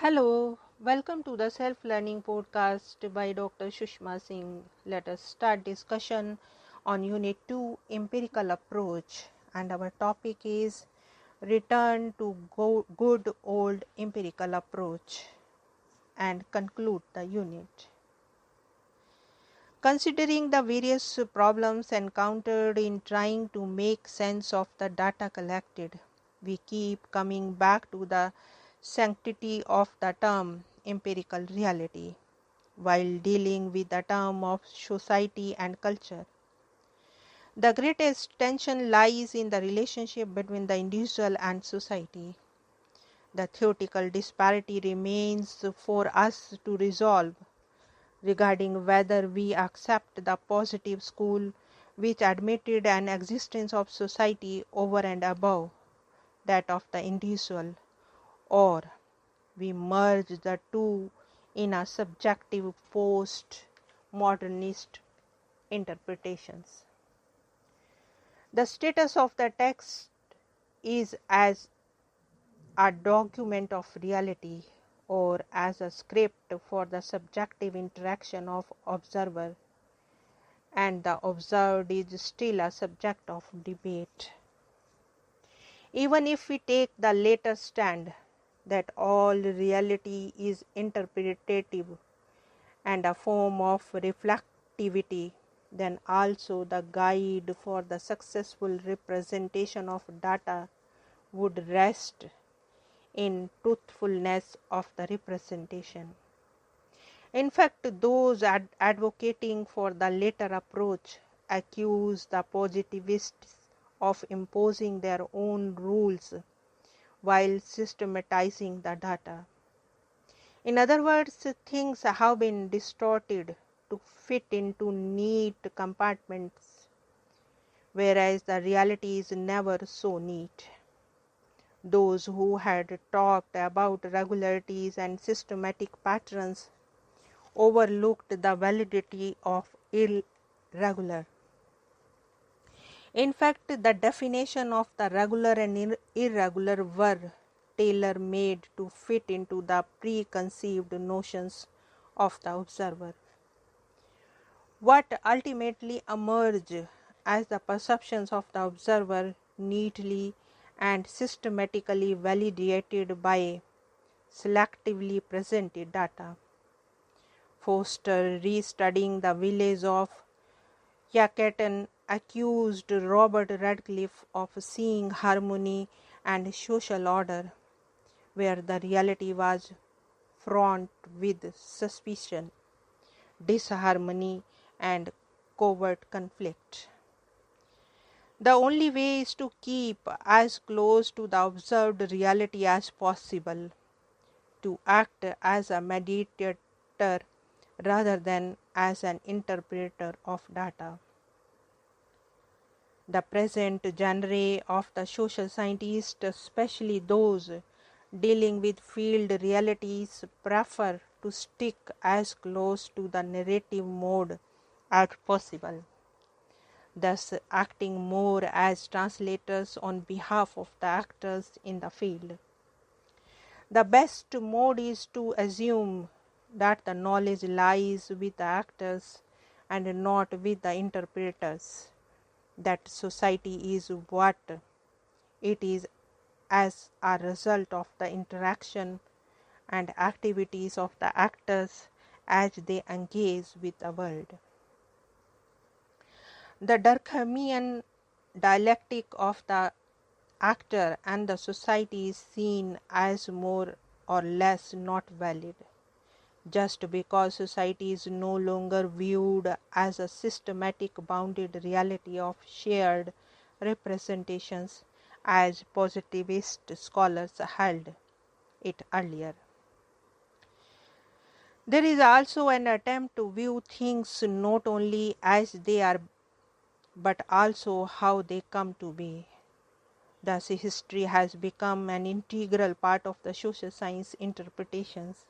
Hello, welcome to the self-learning podcast by Dr. Sushma Singh. Let us start discussion on Unit 2 Empirical Approach, and our topic is Return to Good Old Empirical Approach and conclude the unit. Considering the various problems encountered in trying to make sense of the data collected, we keep coming back to the sanctity of the term empirical reality while dealing with the term of society and culture. The greatest tension lies in the relationship between the individual and society. The theoretical disparity remains for us to resolve regarding whether we accept the positive school which admitted an existence of society over and above that of the individual, or we merge the two in a subjective post-modernist interpretations. The status of the text is as a document of reality or as a script for the subjective interaction of observer, and the observed is still a subject of debate. Even if we take the later stand that all reality is interpretative and a form of reflectivity, then also the guide for the successful representation of data would rest in truthfulness of the representation. In fact, those advocating for the latter approach accuse the positivists of imposing their own rules while systematizing the data. In other words, things have been distorted to fit into neat compartments, whereas the reality is never so neat. Those who had talked about regularities and systematic patterns overlooked the validity of irregular. In fact, the definition of the regular and irregular were tailor-made to fit into the preconceived notions of the observer. What ultimately emerged as the perceptions of the observer, neatly and systematically validated by selectively presented data. Foster, restudying the village of Yaketan, accused Robert Radcliffe of seeing harmony and social order, where the reality was fraught with suspicion, disharmony, and covert conflict. The only way is to keep as close to the observed reality as possible, to act as a mediator rather than as an interpreter of data. The present genre of the social scientists, especially those dealing with field realities, prefer to stick as close to the narrative mode as possible, thus acting more as translators on behalf of the actors in the field. The best mode is to assume that the knowledge lies with the actors and not with the interpreters, that society is what it is as a result of the interaction and activities of the actors as they engage with the world. The Durkheimian dialectic of the actor and the society is seen as more or less not valid, just because society is no longer viewed as a systematic bounded reality of shared representations as positivist scholars held it earlier. There is also an attempt to view things not only as they are but also how they come to be. Thus, history has become an integral part of the social science interpretations,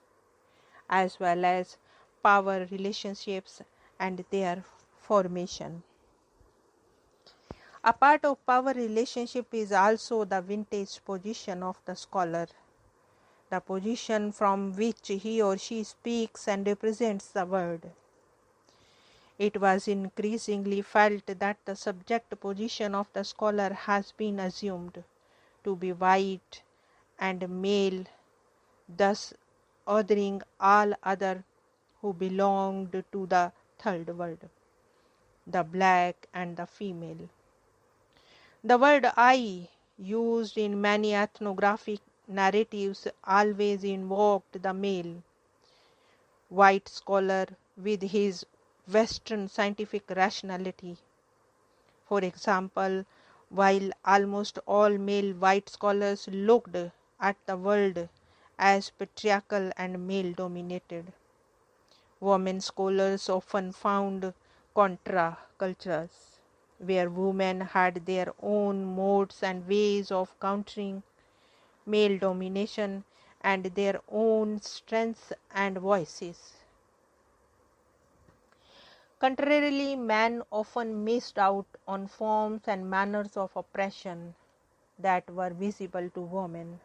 as well as power relationships and their formation. A part of power relationship is also the vintage position of the scholar, the position from which he or she speaks and represents the world. It was increasingly felt that the subject position of the scholar has been assumed to be white and male, thus othering all other who belonged to the third world, the black and the female. The word I, used in many ethnographic narratives, always invoked the male. White scholar with his Western scientific rationality. For example, while almost all male white scholars looked at the world as patriarchal and male dominated, women scholars often found contra cultures, where women had their own modes and ways of countering male domination and their own strengths and voices. Contrarily, men often missed out on forms and manners of oppression that were visible to women.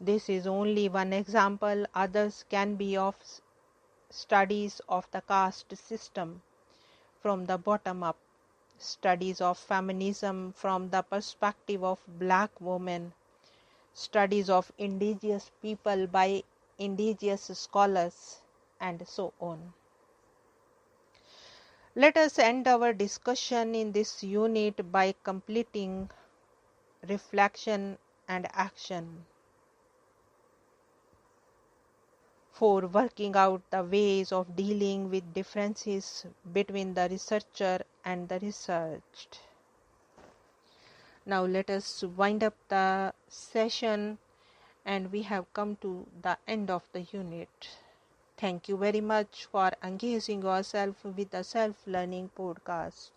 This is only one example. Others can be of studies of the caste system from the bottom up, studies of feminism from the perspective of black women, studies of indigenous people by indigenous scholars, and so on. Let us end our discussion in this unit by completing reflection and action for working out the ways of dealing with differences between the researcher and the researched. Now let us wind up the session, and we have come to the end of the unit. Thank you very much for engaging yourself with the self-learning podcast.